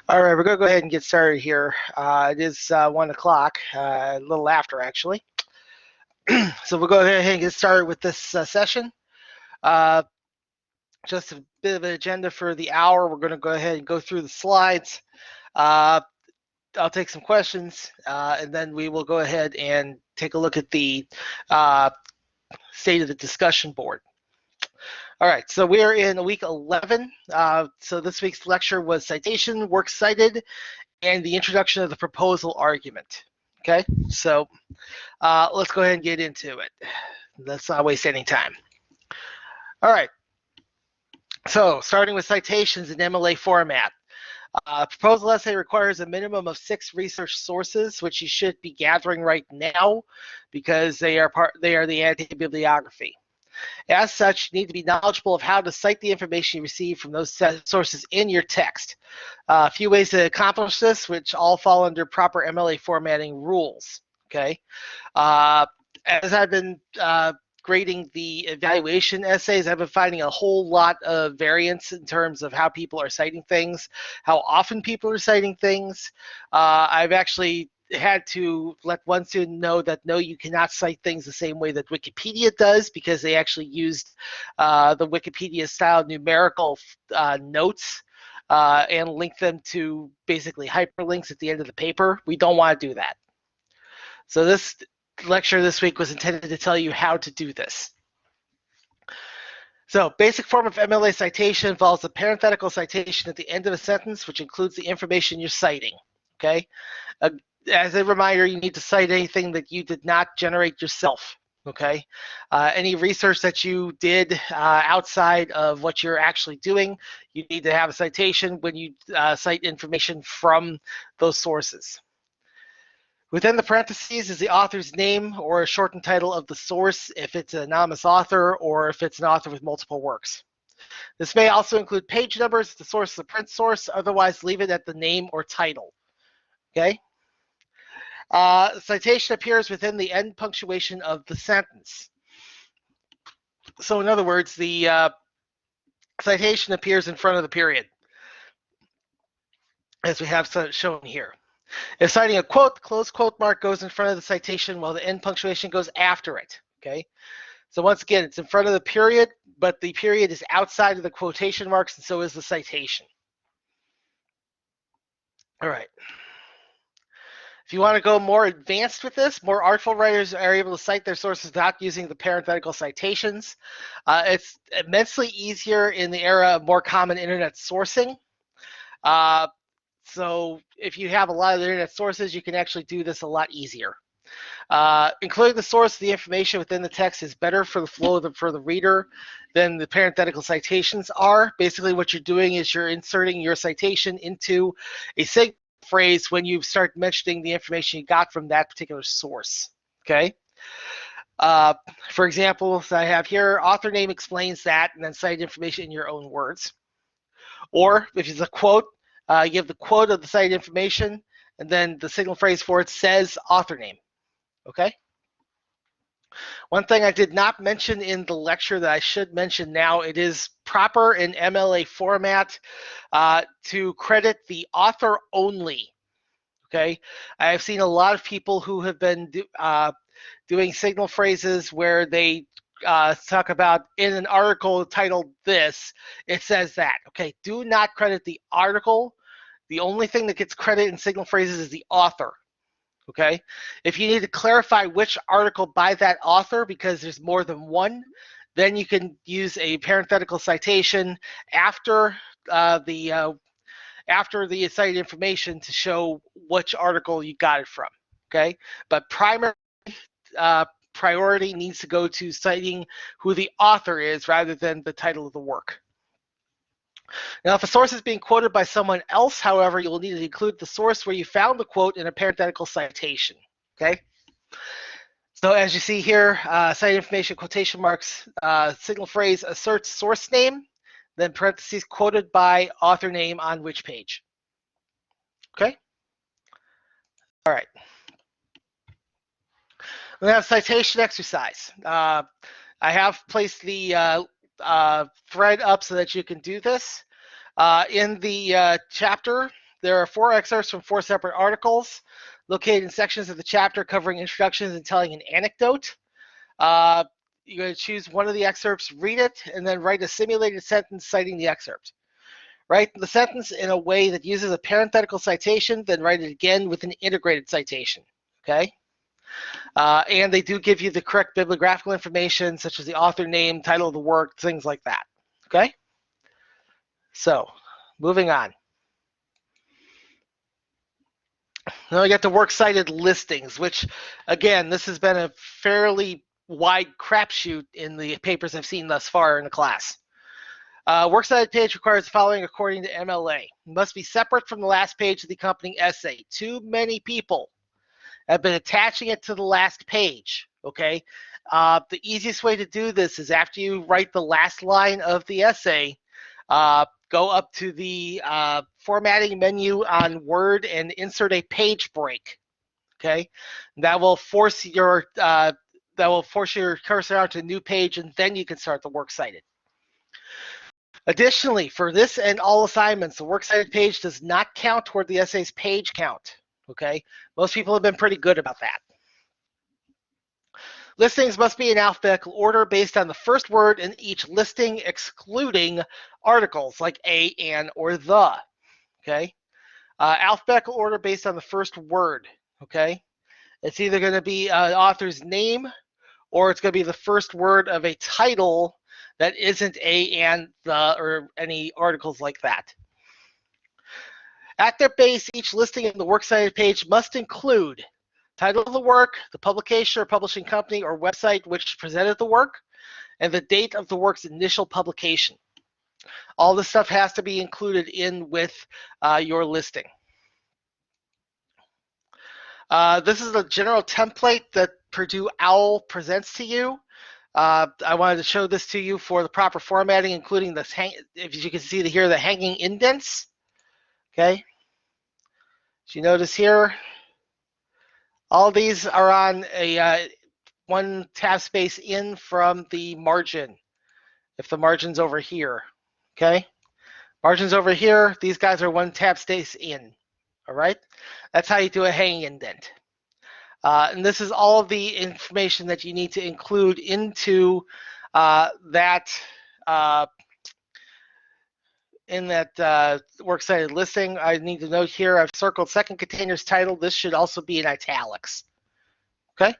All right, we're going to go ahead and get started here. It is 1 o'clock, a little after actually. So we'll go ahead and get started with this session. Just a bit of an agenda for the hour. We're going to go ahead and go through the slides. I'll take some questions, and then we will go ahead and take a look at the state of the discussion board. All right, so we are in week 11. So this week's lecture was citation, works cited, and the introduction of the proposal argument. Okay, so let's go ahead and get into it. Let's not waste any time. All right, so starting with citations in MLA format. Proposal essay requires a minimum of 6 research sources, which you should be gathering right now because they are the annotated bibliography. As such, you need to be knowledgeable of how to cite the information you receive from those sources in your text. A few ways to accomplish this, which all fall under proper MLA formatting rules. Okay, as I've been grading the evaluation essays, I've been finding a whole lot of variance in terms of how people are citing things, how often people are citing things. I've actually had to let one student know that no, you cannot cite things the same way that Wikipedia does, because they actually used the Wikipedia style numerical notes and link them to basically hyperlinks at the end of the paper. We don't want to do that. So this lecture this week was intended to tell you how to do this. So basic form of MLA citation involves a parenthetical citation at the end of a sentence, which includes the information you're citing. Okay. As a reminder, you need to cite anything that you did not generate yourself. Okay. Any research that you did outside of what you're actually doing, you need to have a citation when you cite information from those sources. Within the parentheses is the author's name or a shortened title of the source if it's an anonymous author or if it's an author with multiple works. This may also include page numbers if the source is a print source, otherwise leave it at the name or title. Okay? Citation appears within the end punctuation of the sentence. So in other words, the citation appears in front of the period, as we have shown here. If citing a quote, the closed quote mark goes in front of the citation while the end punctuation goes after it. Okay, so once again, it's in front of the period, but the period is outside of the quotation marks, and so is the citation. All right. If you want to go more advanced with this, more artful writers are able to cite their sources without using the parenthetical citations. It's immensely easier in the era of more common internet sourcing. So if you have a lot of internet sources, you can actually do this a lot easier. Including the source of the information within the text is better for the flow for the reader than the parenthetical citations are. Basically, what you're doing is you're inserting your citation into a signal phrase when you start mentioning the information you got from that particular source. Okay. For example, I have here, author name explains that, and then cite information in your own words. Or if it's a quote, you give the quote of the cited information, and then the signal phrase for it says author name. Okay. One thing I did not mention in the lecture that I should mention now, it is proper in MLA format to credit the author only. Okay. I have seen a lot of people who have been doing signal phrases where they talk about in an article titled this, it says that. Okay. Do not credit the article. The only thing that gets credit in signal phrases is the author. Okay. If you need to clarify which article by that author, because there's more than one, then you can use a parenthetical citation after the cited information to show which article you got it from. Okay. But primary priority needs to go to citing who the author is rather than the title of the work. Now, if a source is being quoted by someone else, however, you'll need to include the source where you found the quote in a parenthetical citation. Okay. So as you see here, cited information, quotation marks, signal phrase asserts source name, then parentheses quoted by author name on which page. Okay. All right. We have citation exercise. I have placed the thread up so that you can do this. In the chapter, there are 4 excerpts from 4 separate articles located in sections of the chapter covering introductions and telling an anecdote. You're going to choose one of the excerpts, read it, and then write a simulated sentence citing the excerpt. Write the sentence in a way that uses a parenthetical citation, then write it again with an integrated citation. Okay? And they do give you the correct bibliographical information, such as the author name, title of the work, things like that. Okay? So, moving on. Now we get the works cited listings, which, again, this has been a fairly wide crapshoot in the papers I've seen thus far in the class. Works cited page requires the following according to MLA. It must be separate from the last page of the accompanying essay. Too many people have been attaching it to the last page, okay? The easiest way to do this is after you write the last line of the essay, go up to the formatting menu on Word and insert a page break, okay? That will force your cursor onto a new page, and then you can start the works cited. Additionally, for this and all assignments, the works cited page does not count toward the essay's page count, okay? Most people have been pretty good about that. Listings must be in alphabetical order based on the first word in each listing, excluding articles like a, an, or the, okay? Alphabetical order based on the first word, okay? It's either going to be an author's name or it's going to be the first word of a title that isn't a, and, the, or any articles like that. At their base, each listing in the works cited page must include title of the work, the publication or publishing company or website which presented the work, and the date of the work's initial publication. All this stuff has to be included in with your listing. This is the general template that Purdue OWL presents to you. I wanted to show this to you for the proper formatting, including this, if you can see here, the hanging indents. Okay. As you notice here, all these are on a one tab space in from the margin. If the margin's over here, okay? Margin's over here, these guys are one tab space in, all right? That's how you do a hanging indent. And this is all of the information that you need to include into that works cited listing. I need to note here, I've circled second container's title. This should also be in italics, okay?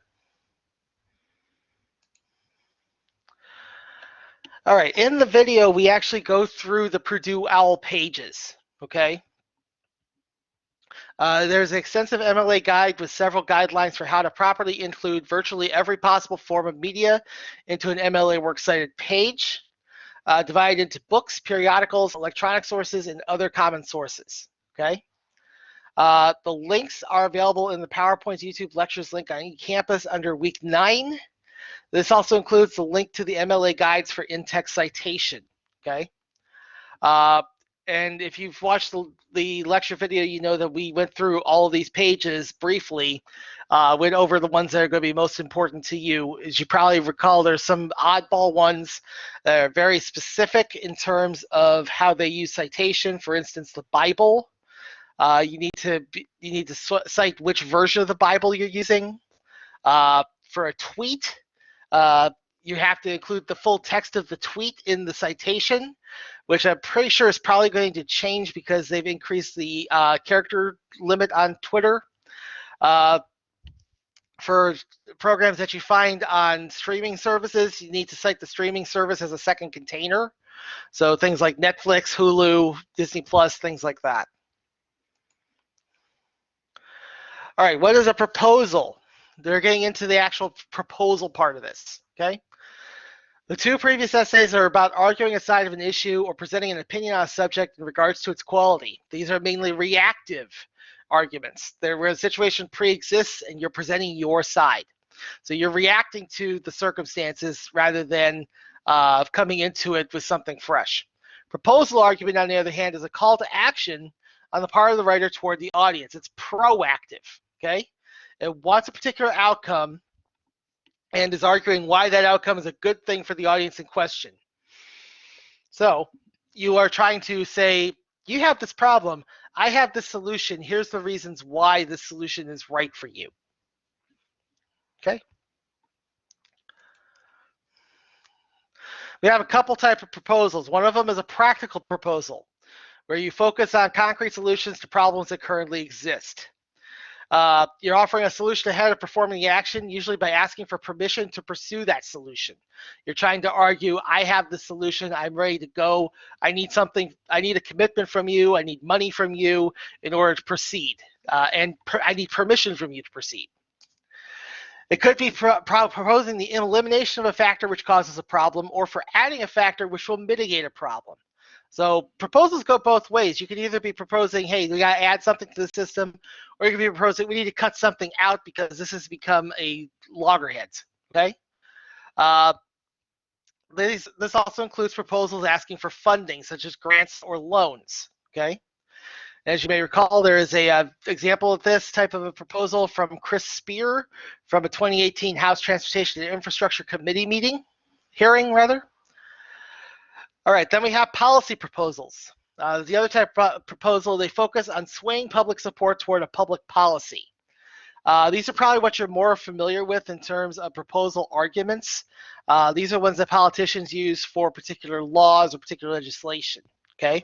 All right, in the video, we actually go through the Purdue OWL pages, okay? There's an extensive MLA guide with several guidelines for how to properly include virtually every possible form of media into an MLA works cited page, divided into books, periodicals, electronic sources, and other common sources, okay? The links are available in the PowerPoint YouTube lectures link on eCampus under week 9. This also includes the link to the MLA guides for in-text citation, okay? And if you've watched the lecture video, you know that we went through all of these pages briefly, went over the ones that are going to be most important to you. As you probably recall, there's some oddball ones that are very specific in terms of how they use citation. For instance, the Bible. You need to cite which version of the Bible you're using. For a tweet, you have to include the full text of the tweet in the citation, which I'm pretty sure is probably going to change because they've increased the character limit on Twitter. For programs that you find on streaming services, you need to cite the streaming service as a second container. So things like Netflix, Hulu, Disney Plus, things like that. All right, what is a proposal? They're getting into the actual proposal part of this, okay? The 2 previous essays are about arguing a side of an issue or presenting an opinion on a subject in regards to its quality. These are mainly reactive arguments. They're where the situation pre-exists and you're presenting your side. So you're reacting to the circumstances rather than coming into it with something fresh. Proposal argument, on the other hand, is a call to action on the part of the writer toward the audience. It's proactive, okay? It wants a particular outcome and is arguing why that outcome is a good thing for the audience in question. So you are trying to say, you have this problem, I have this solution, here's the reasons why this solution is right for you. Okay? We have a couple types of proposals. One of them is a practical proposal, where you focus on concrete solutions to problems that currently exist. You're offering a solution ahead of performing the action, usually by asking for permission to pursue that solution. You're trying to argue, I have the solution, I'm ready to go, I need something, I need a commitment from you, I need money from you in order to proceed, and I need permission from you to proceed. It could be proposing the elimination of a factor which causes a problem, or for adding a factor which will mitigate a problem. So proposals go both ways. You can either be proposing, hey, we got to add something to the system, or you can be proposing, we need to cut something out because this has become a loggerheads, okay? This also includes proposals asking for funding, such as grants or loans, okay? As you may recall, there is a example of this type of a proposal from Chris Spear from a 2018 House Transportation and Infrastructure Committee hearing. All right, then we have policy proposals. The other type of proposal, they focus on swaying public support toward a public policy. These are probably what you're more familiar with in terms of proposal arguments. These are ones that politicians use for particular laws or particular legislation, okay?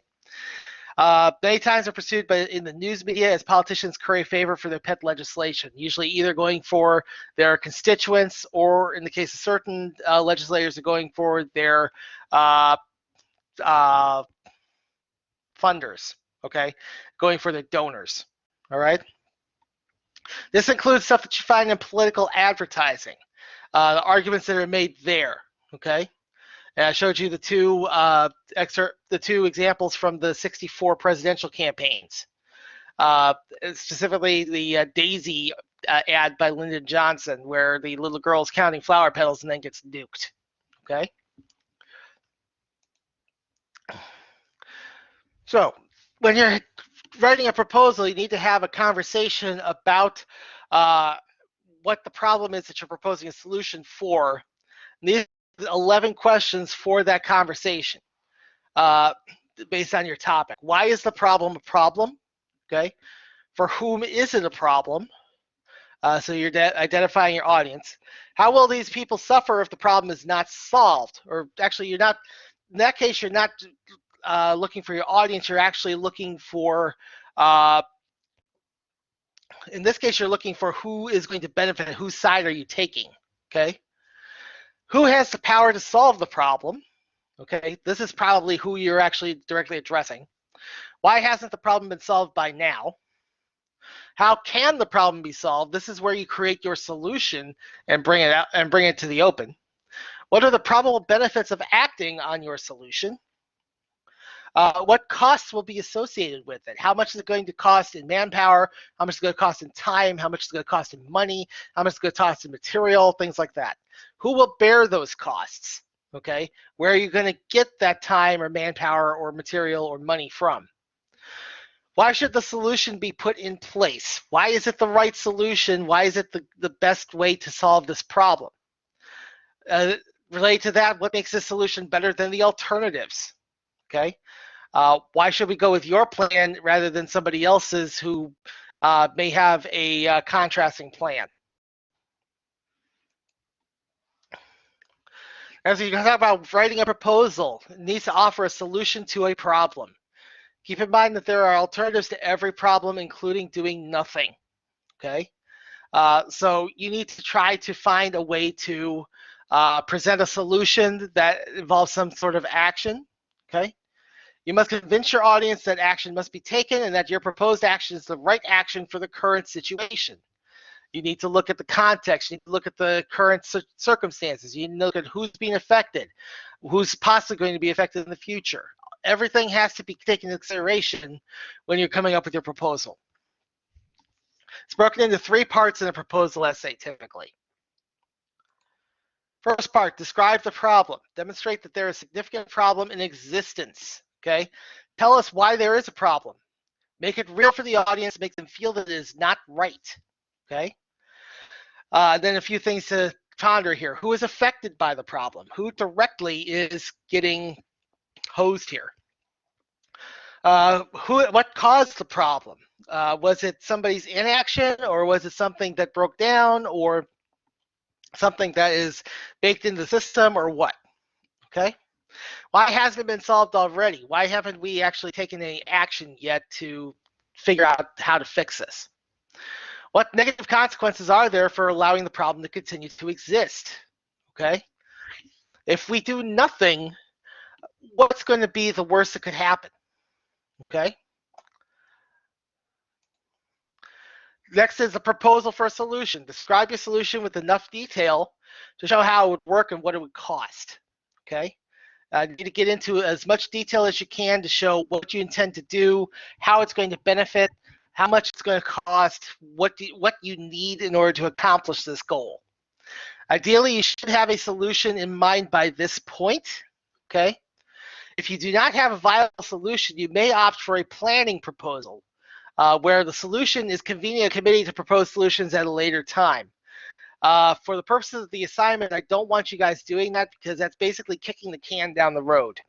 Many times they're pursued in the news media as politicians curry favor for their pet legislation, usually either going for their constituents or, in the case of certain legislators, are going for their funders, okay? Going for their donors, all right? This includes stuff that you find in political advertising, the arguments that are made there, okay? And I showed you the two examples from the 64 presidential campaigns, specifically the Daisy ad by Lyndon Johnson, where the little girl's counting flower petals and then gets nuked, okay? So when you're writing a proposal, you need to have a conversation about what the problem is that you're proposing a solution for. And these are 11 questions for that conversation based on your topic. Why is the problem a problem? Okay. For whom is it a problem? So you're identifying your audience. How will these people suffer if the problem is not solved? Or actually, you're not, in that case, you're not looking for your audience, you're actually looking for, in this case, you're looking for who is going to benefit and whose side are you taking, okay? Who has the power to solve the problem, okay? This is probably who you're actually directly addressing. Why hasn't the problem been solved by now? How can the problem be solved? This is where you create your solution and bring it out and bring it to the open. What are the probable benefits of acting on your solution? What costs will be associated with it? How much is it going to cost in manpower? How much is it going to cost in time? How much is it going to cost in money? How much is it going to cost in material? Things like that. Who will bear those costs? Okay, where are you going to get that time or manpower or material or money from? Why should the solution be put in place? Why is it the right solution? Why is it the best way to solve this problem? Related to that, what makes this solution better than the alternatives? Okay. Why should we go with your plan rather than somebody else's who may have a contrasting plan? As you talk about writing a proposal, it needs to offer a solution to a problem. Keep in mind that there are alternatives to every problem, including doing nothing. Okay. So you need to try to find a way to present a solution that involves some sort of action. Okay. You must convince your audience that action must be taken and that your proposed action is the right action for the current situation. You need to look at the context. You need to look at the current circumstances. You need to look at who's being affected, who's possibly going to be affected in the future. Everything has to be taken into consideration when you're coming up with your proposal. It's broken into 3 parts in a proposal essay, typically. First part, describe the problem. Demonstrate that there is a significant problem in existence. Okay, tell us why there is a problem. Make it real for the audience. Make them feel that it is not right. Okay. Then a few things to ponder here. Who is affected by the problem? Who directly is getting posed here. What caused the problem? Was it somebody's inaction, or was it something that broke down, or something that is baked into the system, or what? Okay. Why hasn't it been solved already? Why haven't we actually taken any action yet to figure out how to fix this? What negative consequences are there for allowing the problem to continue to exist? Okay. If we do nothing, what's going to be the worst that could happen? Okay. Next is a proposal for a solution. Describe your solution with enough detail to show how it would work and what it would cost. Okay. You need to get into as much detail as you can to show what you intend to do, how it's going to benefit, how much it's going to cost, what you need in order to accomplish this goal. Ideally, you should have a solution in mind by this point. Okay. If you do not have a viable solution, you may opt for a planning proposal, where the solution is convening a committee to propose solutions at a later time. For the purposes of the assignment, I don't want you guys doing that because that's basically kicking the can down the road.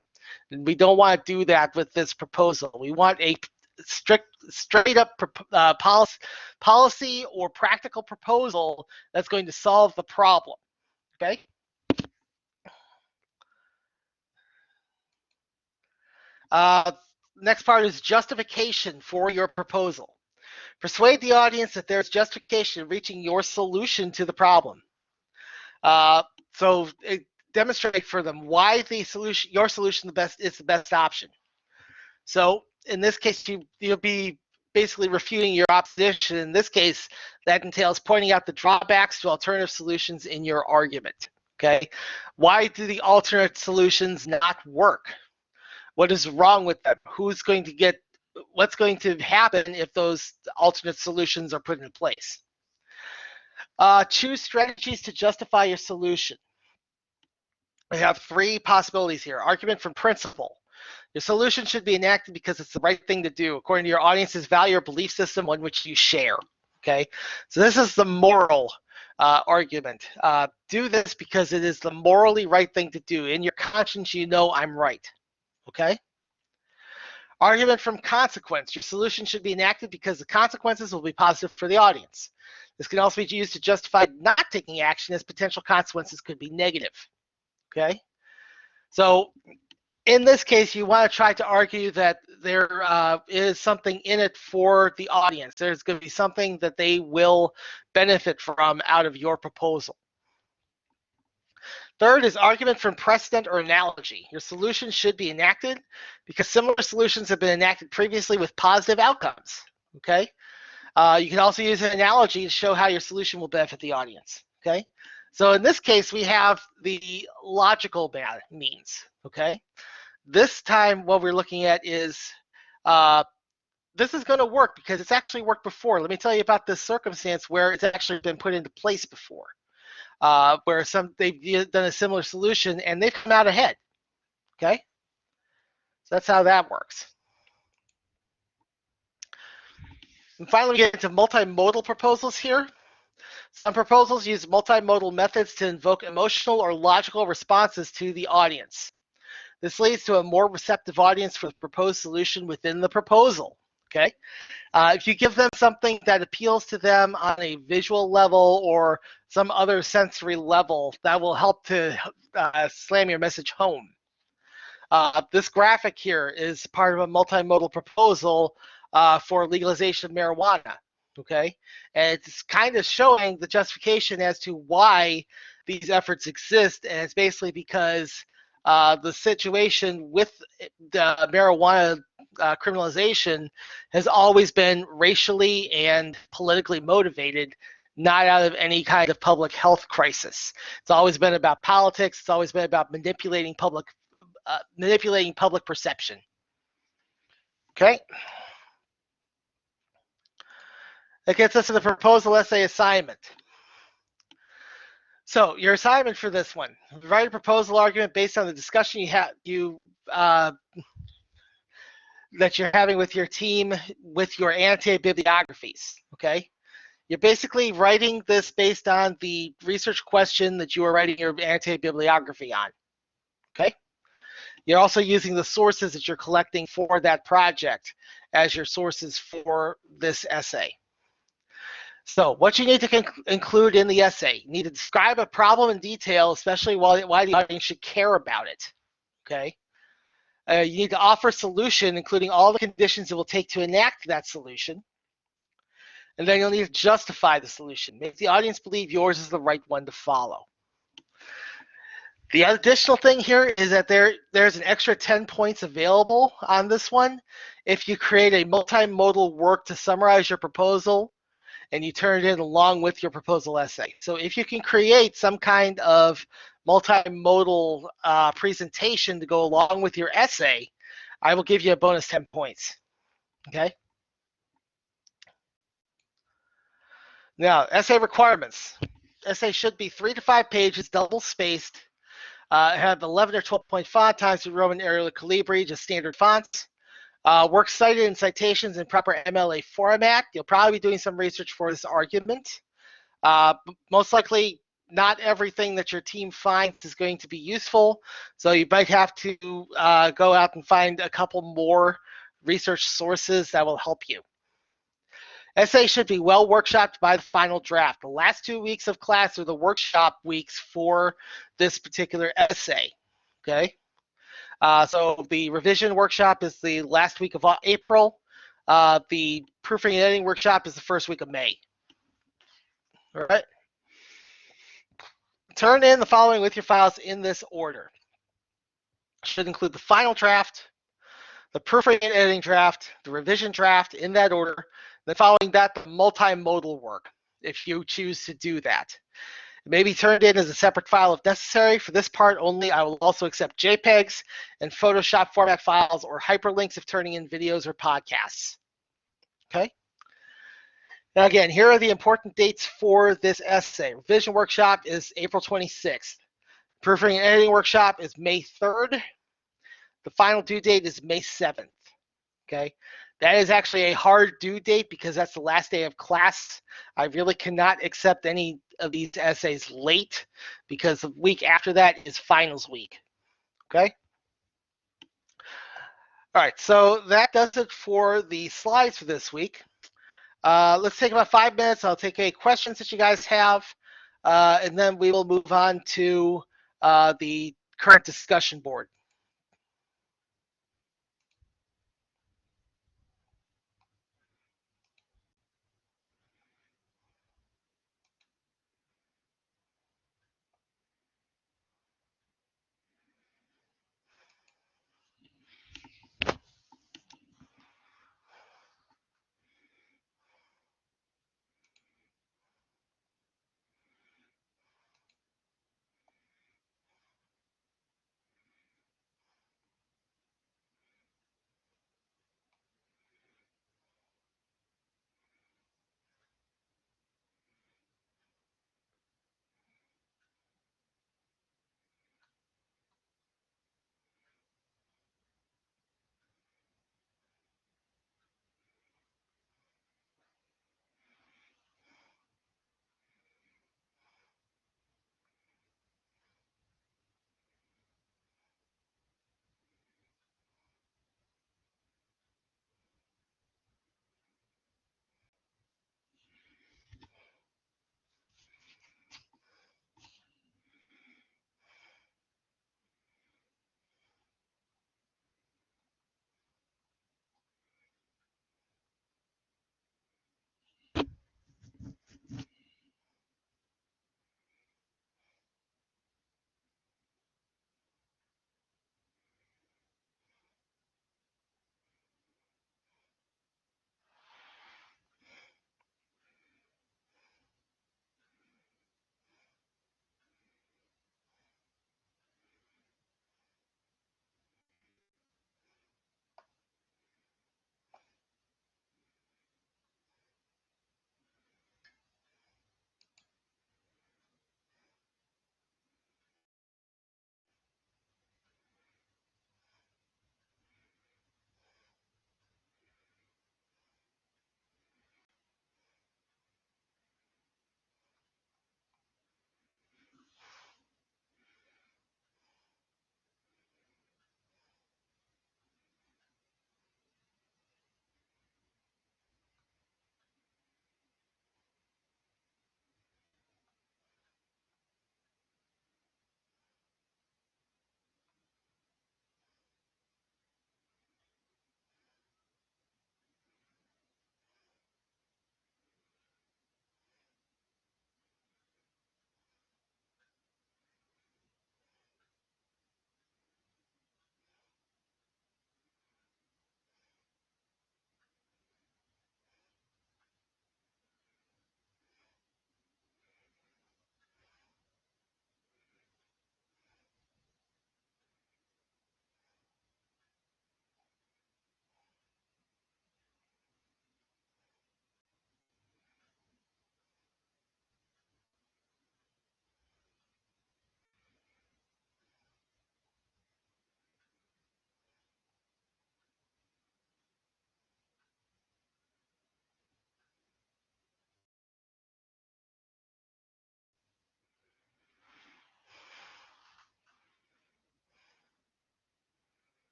And we don't want to do that with this proposal. We want a straight up policy or practical proposal that's going to solve the problem. Okay? Next part is justification for your proposal. Persuade the audience that there's justification in reaching your solution to the problem. So demonstrate for them why your solution is the best option. So in this case, you'll be basically refuting your opposition. In this case, that entails pointing out the drawbacks to alternative solutions in your argument. Okay, why do the alternate solutions not work? What is wrong with them? What's going to happen if those alternate solutions are put in place? Choose strategies to justify your solution. We have three possibilities here. Argument from principle. Your solution should be enacted because it's the right thing to do, according to your audience's value or belief system on which you share. Okay, so this is the moral argument. Do this because it is the morally right thing to do. In your conscience, you know I'm right. Okay. Argument from consequence. Your solution should be enacted because the consequences will be positive for the audience. This can also be used to justify not taking action, as potential consequences could be negative. Okay? So in this case, you want to try to argue that there is something in it for the audience. There's going to be something that they will benefit from out of your proposal. Third is argument from precedent or analogy. Your solution should be enacted because similar solutions have been enacted previously with positive outcomes. Okay? You can also use an analogy to show how your solution will benefit the audience. Okay? So in this case, we have the logical means. Okay? This time, what we're looking at is this is going to work because it's actually worked before. Let me tell you about this circumstance where it's actually been put into place before. Where they've done a similar solution and they've come out ahead. Okay, so that's how that works. And finally, we get into multimodal proposals here. Some proposals use multimodal methods to invoke emotional or logical responses to the audience. This leads to a more receptive audience for the proposed solution within the proposal. Okay. If you give them something that appeals to them on a visual level or some other sensory level, that will help to slam your message home. This graphic here is part of a multimodal proposal for legalization of marijuana. Okay, and it's kind of showing the justification as to why these efforts exist, and it's basically because the situation with the marijuana criminalization has always been racially and politically motivated, not out of any kind of public health crisis. It's always been about politics. It's always been about manipulating public perception. Okay. That gets us to the proposal essay assignment. So your assignment for this one: write a proposal argument based on the discussion that you're having with your team with your annotated bibliographies. Okay, you're basically writing this based on the research question that you are writing your annotated bibliography on. Okay, You're also using the sources that you're collecting for that project as your sources for this essay. So what you need to include in the essay, you need to describe a problem in detail, especially why the audience should care about it, okay? You need to offer a solution, including all the conditions it will take to enact that solution. And then you'll need to justify the solution. Make the audience believe yours is the right one to follow. The additional thing here is that there's an extra 10 points available on this one if you create a multimodal work to summarize your proposal and you turn it in along with your proposal essay. So if you can create some kind of multimodal presentation to go along with your essay, I will give you a bonus 10 points, okay? Now, essay requirements. Essay should be 3 to 5 pages, double spaced, have 11 or 12 point font, Times New Roman, Arial, Calibri, just standard fonts. Work cited in citations in proper MLA format. You'll probably be doing some research for this argument. Most likely, not everything that your team finds is going to be useful, so you might have to go out and find a couple more research sources that will help you. Essay should be well workshopped by the final draft. The last 2 weeks of class are the workshop weeks for this particular essay, okay? So the revision workshop is the last week of April. The proofing and editing workshop is the first week of May. All right. Turn in the following with your files in this order. Should include the final draft, the proofing and editing draft, the revision draft in that order. Then following that, the multimodal work, if you choose to do that. It may be turned in as a separate file if necessary. For this part only, I will also accept JPEGs and Photoshop format files or hyperlinks if turning in videos or podcasts. Okay? Now again, here are the important dates for this essay. Revision workshop is April 26th. Proofing and editing workshop is May 3rd. The final due date is May 7th. Okay? That is actually a hard due date because that's the last day of class. I really cannot accept any of these essays late because the week after that is finals week. Okay? All right, so that does it for the slides for this week. Let's take about 5 minutes. I'll take any questions that you guys have, and then we will move on to the current discussion board.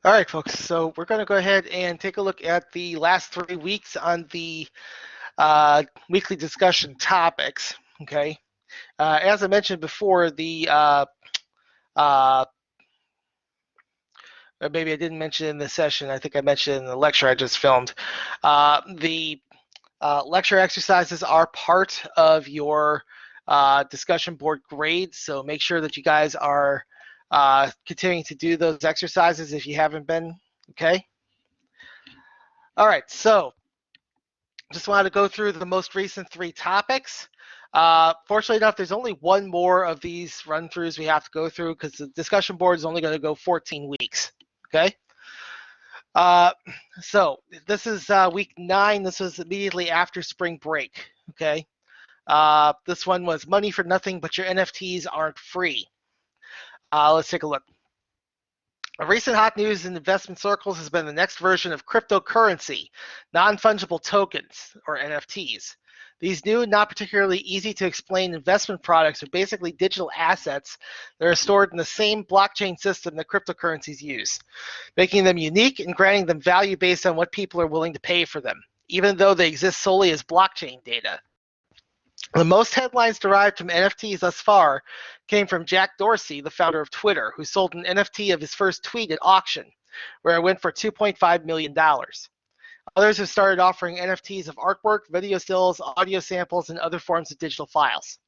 All right, folks, so we're going to go ahead and take a look at the last 3 weeks on the weekly discussion topics, okay? As I mentioned before, or maybe I didn't mention in the session, I think I mentioned in the lecture I just filmed, the lecture exercises are part of your discussion board grades, so make sure that you guys are continuing to do those exercises if you haven't been, okay? All right, so just wanted to go through the most recent 3 topics. Fortunately enough, there's only one more of these run-throughs we have to go through because the discussion board is only going to go 14 weeks, okay? So this is week 9. This was immediately after spring break, okay? This one was money for nothing, but your NFTs aren't free. Let's take a look. A recent hot news in investment circles has been the next version of cryptocurrency, non-fungible tokens, or NFTs. These new, not particularly easy to explain investment products are basically digital assets that are stored in the same blockchain system that cryptocurrencies use, making them unique and granting them value based on what people are willing to pay for them, even though they exist solely as blockchain data. The most headlines derived from NFTs thus far came from Jack Dorsey, the founder of Twitter, who sold an NFT of his first tweet at auction, where it went for $2.5 million. Others have started offering NFTs of artwork, video stills, audio samples, and other forms of digital files.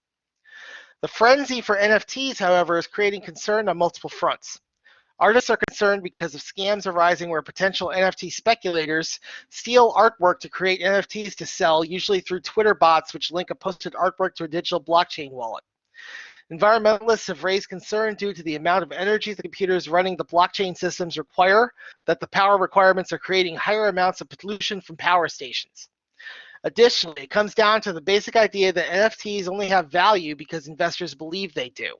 The frenzy for NFTs, however, is creating concern on multiple fronts. Artists are concerned because of scams arising where potential NFT speculators steal artwork to create NFTs to sell, usually through Twitter bots which link a posted artwork to a digital blockchain wallet. Environmentalists have raised concern due to the amount of energy the computers running the blockchain systems require, that the power requirements are creating higher amounts of pollution from power stations. Additionally, it comes down to the basic idea that NFTs only have value because investors believe they do.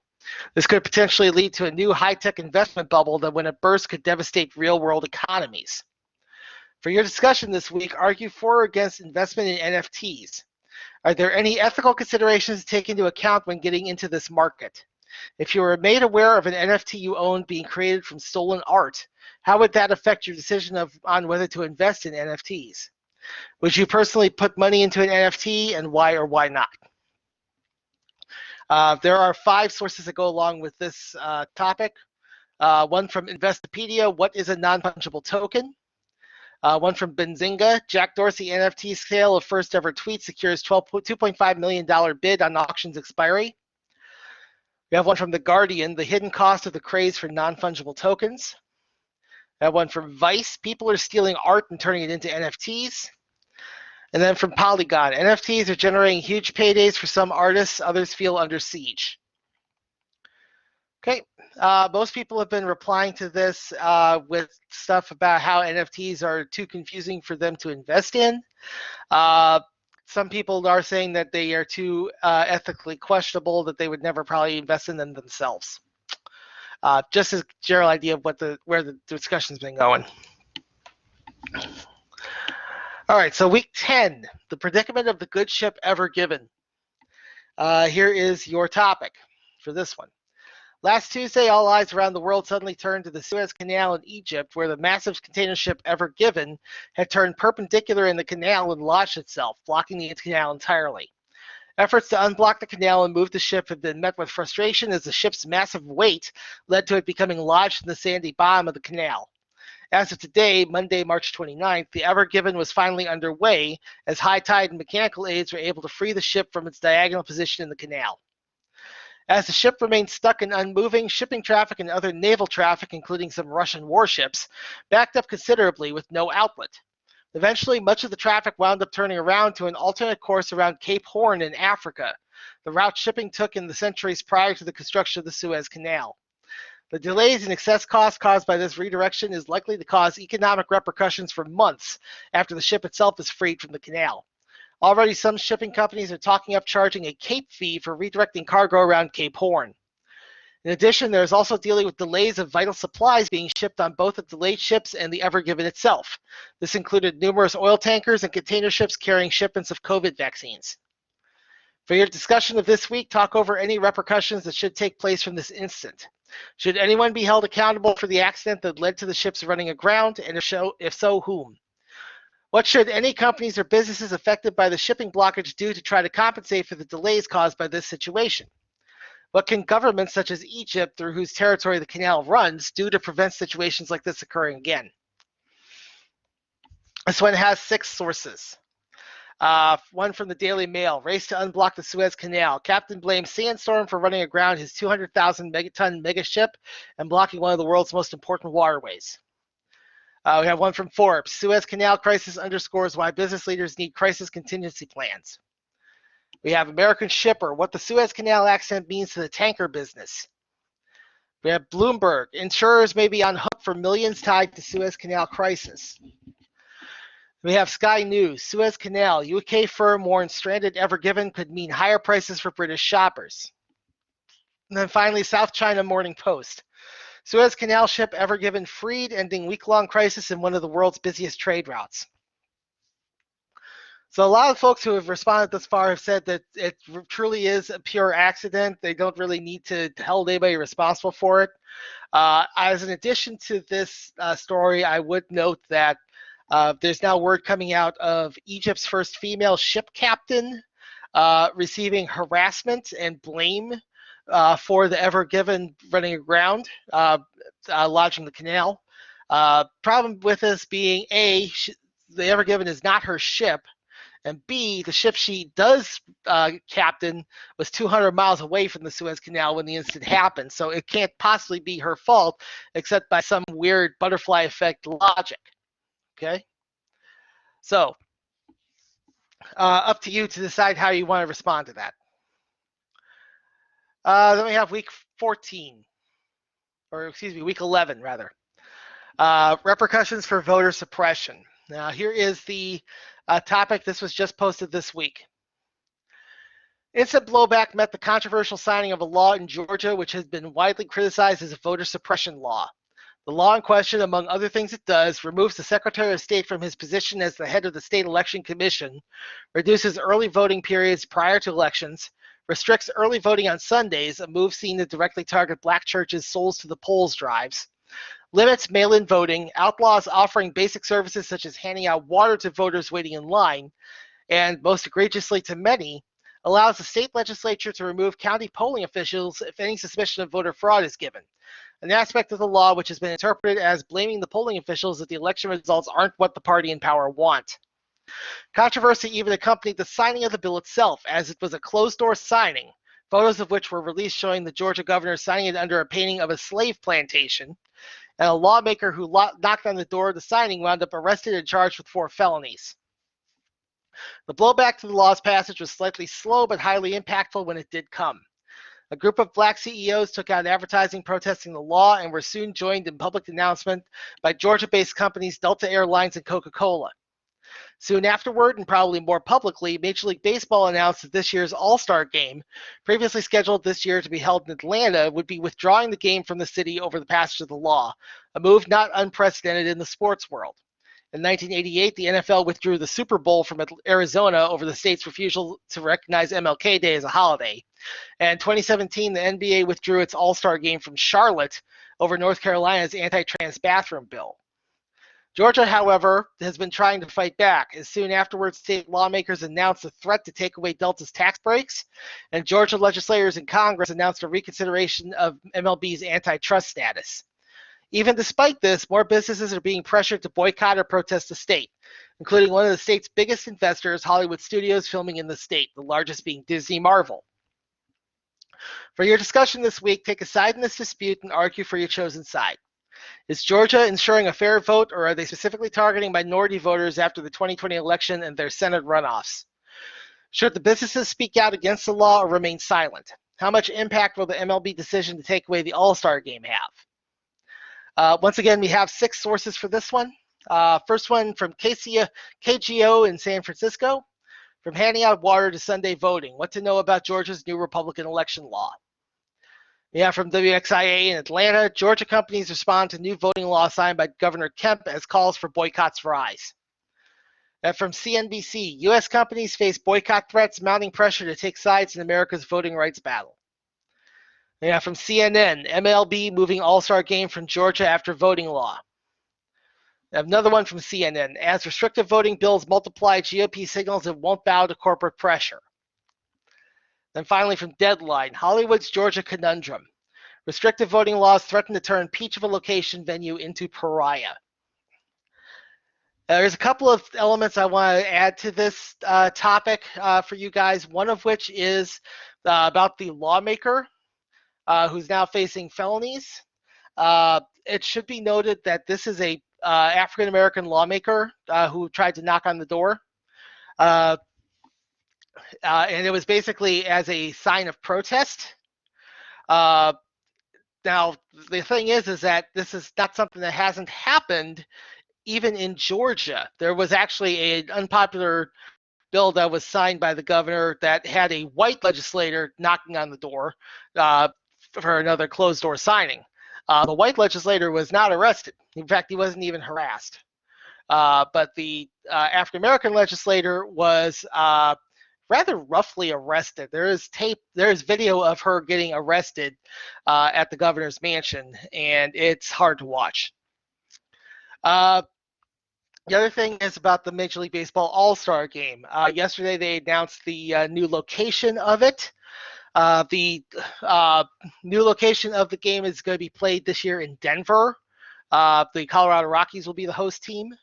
This could potentially lead to a new high-tech investment bubble that, when it bursts, could devastate real-world economies. For your discussion this week, argue for or against investment in NFTs. Are there any ethical considerations to take into account when getting into this market? If you were made aware of an NFT you owned being created from stolen art, how would that affect your decision on whether to invest in NFTs? Would you personally put money into an NFT, and why or why not? There are 5 sources that go along with this topic. One from Investopedia, what is a non-fungible token? One from Benzinga, Jack Dorsey NFT sale of first ever tweet secures $2.5 million bid on auction's expiry. We have one from The Guardian, the hidden cost of the craze for non-fungible tokens. We have one from Vice, people are stealing art and turning it into NFTs. And then from Polygon, NFTs are generating huge paydays for some artists, others feel under siege. Okay, most people have been replying to this with stuff about how NFTs are too confusing for them to invest in. Some people are saying that they are too ethically questionable, that they would never probably invest in them themselves. Just as a general idea of where the discussion's been going. All right, so week 10, the predicament of the good ship ever given. Here is your topic for this one. Last Tuesday, all eyes around the world suddenly turned to the Suez Canal in Egypt, where the massive container ship Ever Given had turned perpendicular in the canal and launched itself, blocking the canal entirely. Efforts to unblock the canal and move the ship have been met with frustration as the ship's massive weight led to it becoming lodged in the sandy bottom of the canal. As of today, Monday, March 29th, the Ever Given was finally underway as high tide and mechanical aids were able to free the ship from its diagonal position in the canal. As the ship remained stuck and unmoving, shipping traffic and other naval traffic, including some Russian warships, backed up considerably with no outlet. Eventually, much of the traffic wound up turning around to an alternate course around Cape Horn in Africa, the route shipping took in the centuries prior to the construction of the Suez Canal. The delays and excess costs caused by this redirection is likely to cause economic repercussions for months after the ship itself is freed from the canal. Already, some shipping companies are talking up charging a Cape fee for redirecting cargo around Cape Horn. In addition, there is also dealing with delays of vital supplies being shipped on both the delayed ships and the Ever Given itself. This included numerous oil tankers and container ships carrying shipments of COVID vaccines. For your discussion of this week, talk over any repercussions that should take place from this incident. Should anyone be held accountable for the accident that led to the ships running aground, and if so, whom? What should any companies or businesses affected by the shipping blockage do to try to compensate for the delays caused by this situation? What can governments such as Egypt, through whose territory the canal runs, do to prevent situations like this occurring again? This one has 6 sources. One from the Daily Mail: race to unblock the Suez Canal. Captain blames sandstorm for running aground his 200,000 megaton megaship and blocking one of the world's most important waterways. We have one from Forbes: Suez Canal crisis underscores why business leaders need crisis contingency plans. We have American Shipper: what the Suez Canal accident means to the tanker business. We have Bloomberg: insurers may be on hook for millions tied to Suez Canal crisis. We have Sky News: Suez Canal, UK firm warns stranded Ever Given could mean higher prices for British shoppers. And then finally, South China Morning Post: Suez Canal ship Ever Given freed, ending week-long crisis in one of the world's busiest trade routes. So a lot of folks who have responded thus far have said that it truly is a pure accident. They don't really need to hold anybody responsible for it. As an addition to this story, I would note that there's now word coming out of Egypt's first female ship captain receiving harassment and blame for the Ever Given running aground, lodging the canal. Problem with this being, A, the Ever Given is not her ship, and B, the ship she does captain was 200 miles away from the Suez Canal when the incident happened, so it can't possibly be her fault except by some weird butterfly effect logic. Okay? So, up to you to decide how you want to respond to that. Then we have week 14, or excuse me, week 11 rather. Repercussions for voter suppression. Now, here is the topic. This was just posted this week. Instant blowback met the controversial signing of a law in Georgia, which has been widely criticized as a voter suppression law. The law in question, among other things it does, removes the Secretary of State from his position as the head of the State Election Commission, reduces early voting periods prior to elections, restricts early voting on Sundays, a move seen to directly target black churches' souls to the polls drives, limits mail-in voting, outlaws offering basic services such as handing out water to voters waiting in line, and most egregiously to many, allows the state legislature to remove county polling officials if any suspicion of voter fraud is given, an aspect of the law which has been interpreted as blaming the polling officials that the election results aren't what the party in power want. Controversy even accompanied the signing of the bill itself, as it was a closed-door signing, photos of which were released showing the Georgia governor signing it under a painting of a slave plantation, and a lawmaker who knocked on the door of the signing wound up arrested and charged with 4 felonies. The blowback to the law's passage was slightly slow but highly impactful when it did come. A group of black CEOs took out advertising protesting the law and were soon joined in public announcement by Georgia-based companies Delta Airlines and Coca-Cola. Soon afterward, and probably more publicly, Major League Baseball announced that this year's All-Star Game, previously scheduled this year to be held in Atlanta, would be withdrawing the game from the city over the passage of the law, a move not unprecedented in the sports world. In 1988, the NFL withdrew the Super Bowl from Arizona over the state's refusal to recognize MLK Day as a holiday. And in 2017, the NBA withdrew its All-Star Game from Charlotte over North Carolina's anti-trans bathroom bill. Georgia, however, has been trying to fight back, as soon afterwards state lawmakers announced a threat to take away Delta's tax breaks, and Georgia legislators in Congress announced a reconsideration of MLB's antitrust status. Even despite this, more businesses are being pressured to boycott or protest the state, including one of the state's biggest investors, Hollywood Studios, filming in the state, the largest being Disney Marvel. For your discussion this week, take a side in this dispute and argue for your chosen side. Is Georgia ensuring a fair vote, or are they specifically targeting minority voters after the 2020 election and their Senate runoffs? Should the businesses speak out against the law or remain silent? How much impact will the MLB decision to take away the All-Star Game have? Once again, we have 6 sources for this one. First one from KGO in San Francisco. From handing out water to Sunday voting, what to know about Georgia's new Republican election law. Yeah, from WXIA in Atlanta, Georgia companies respond to new voting law signed by Governor Kemp as calls for boycotts rise. And from CNBC, U.S. companies face boycott threats, mounting pressure to take sides in America's voting rights battle. Yeah, from CNN, MLB moving All-Star game from Georgia after voting law. Another one from CNN, as restrictive voting bills multiply, GOP signals it won't bow to corporate pressure. Then finally from Deadline, Hollywood's Georgia conundrum. Restrictive voting laws threaten to turn peach of a location venue into pariah. There's a couple of elements I want to add to this topic for you guys, one of which is about the lawmaker who's now facing felonies. It should be noted that this is a African-American lawmaker who tried to knock on the door. And it was basically as a sign of protest. Now, the thing is that this is not something that hasn't happened even in Georgia. There was actually an unpopular bill that was signed by the governor that had a white legislator knocking on the door for another closed-door signing. The white legislator was not arrested. In fact, he wasn't even harassed. But the African-American legislator was rather roughly arrested. There is video of her getting arrested at the governor's mansion, and it's hard to watch. The other thing is about the Major League Baseball All-Star Game. Yesterday, they announced the new location of it. The new location of the game is going to be played this year in Denver. The Colorado Rockies will be the host team.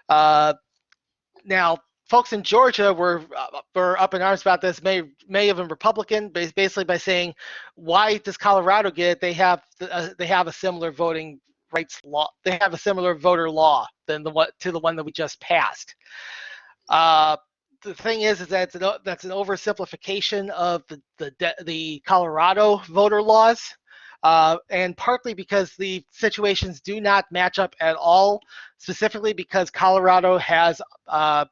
Now, folks in Georgia were up in arms about this. Many of them Republican, basically by saying, "Why does Colorado get it? They have a similar voting rights law. They have a similar voter law than the one that we just passed." The thing is that that's an oversimplification of the Colorado voter laws. And partly because the situations do not match up at all, specifically because Colorado has a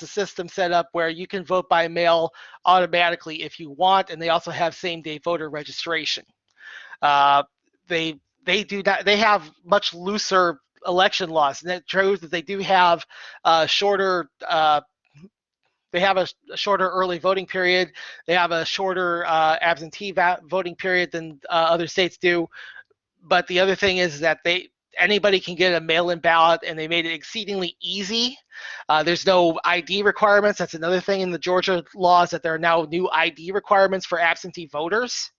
system set up where you can vote by mail automatically if you want, and they also have same-day voter registration. They have much looser election laws, and it shows that they do have shorter. They have a shorter early voting period. They have a shorter absentee voting period than other states do. But the other thing is that anybody can get a mail-in ballot, and they made it exceedingly easy. There's no ID requirements. That's another thing in the Georgia laws, that there are now new ID requirements for absentee voters.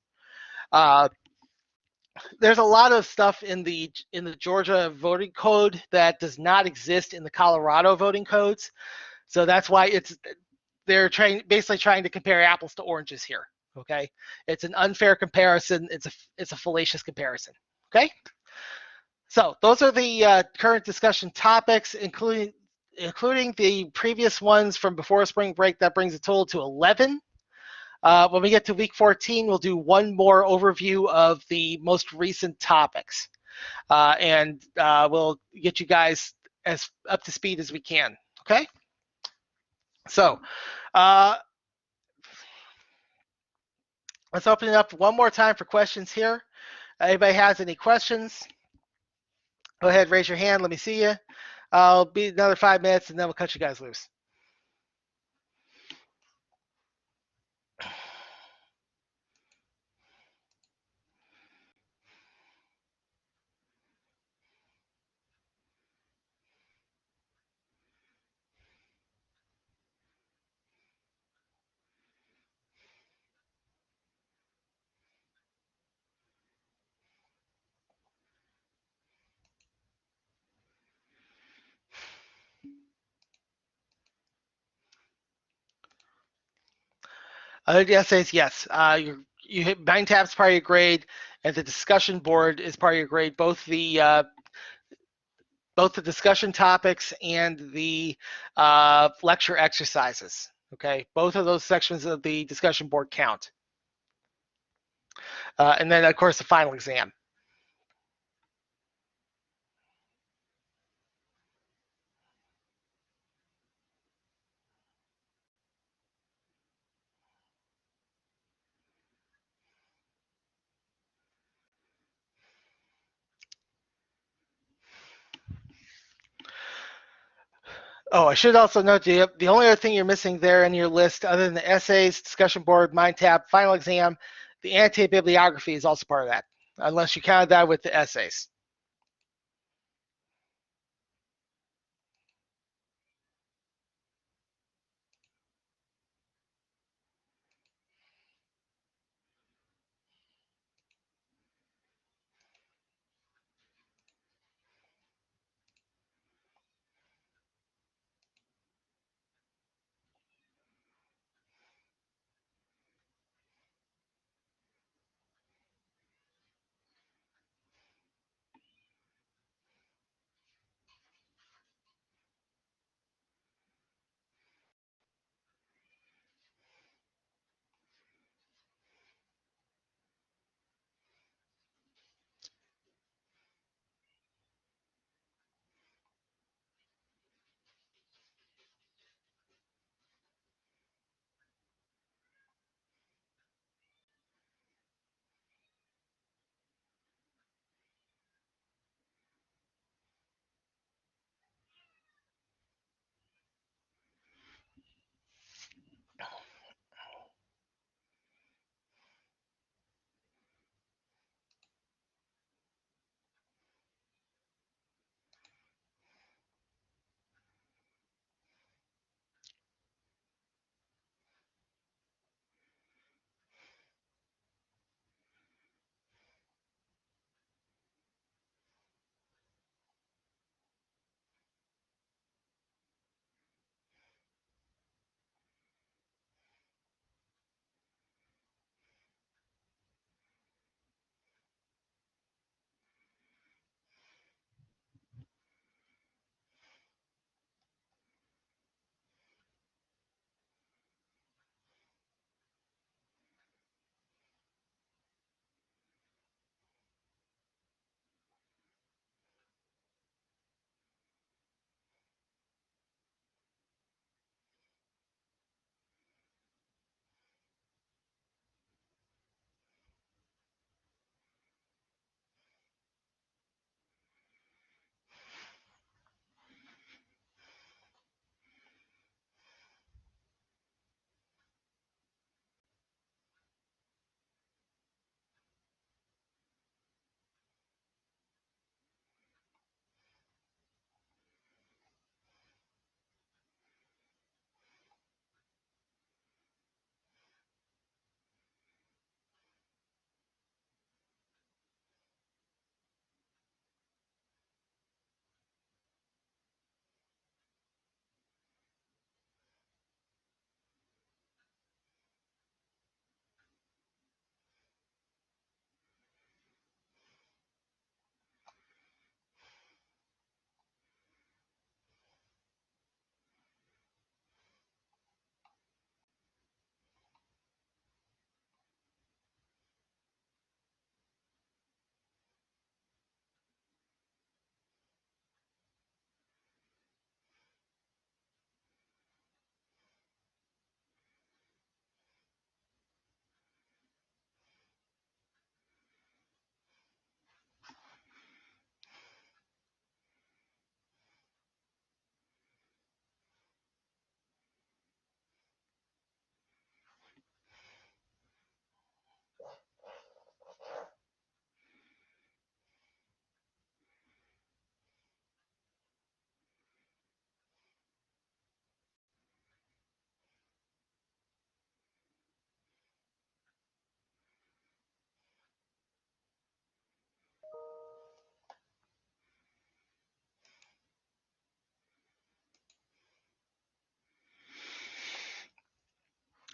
There's a lot of stuff in the Georgia voting code that does not exist in the Colorado voting codes. So that's why they're basically trying to compare apples to oranges here. Okay, it's an unfair comparison. It's a fallacious comparison. Okay, so those are the current discussion topics, including the previous ones from before spring break. That brings a total to 11. When we get to week 14, we'll do one more overview of the most recent topics, and we'll get you guys as up to speed as we can. Okay. So let's open it up one more time for questions here. Anybody has any questions? Go ahead, raise your hand. Let me see you. I'll be another 5 minutes, and then we'll cut you guys loose. The essay is yes. You hit 9 tabs part of your grade, and the discussion board is part of your grade. Both the discussion topics and the lecture exercises. Okay, both of those sections of the discussion board count. And then, of course, the final exam. Oh, I should also note the only other thing you're missing there in your list, other than the essays, discussion board, mind tab, final exam, the annotated bibliography is also part of that, unless you counted that with the essays.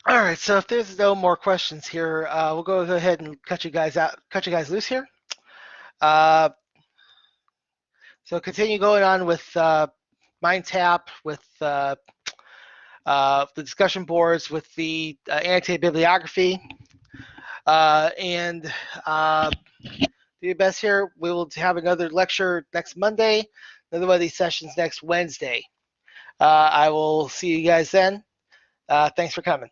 All right, so if there's no more questions here, we'll go ahead and cut you guys out, cut you guys loose here. Uh, so continue going on with mind tap, with the discussion boards, with the annotated bibliography, and do your best here. We will have another lecture next Monday, another one of these sessions next Wednesday. I will see you guys then. Thanks for coming.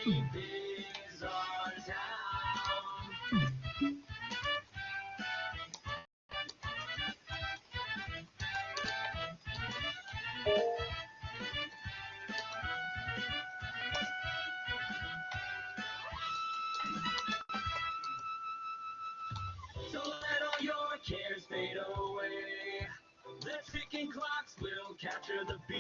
So let all your cares fade away. The ticking clocks will capture the beat.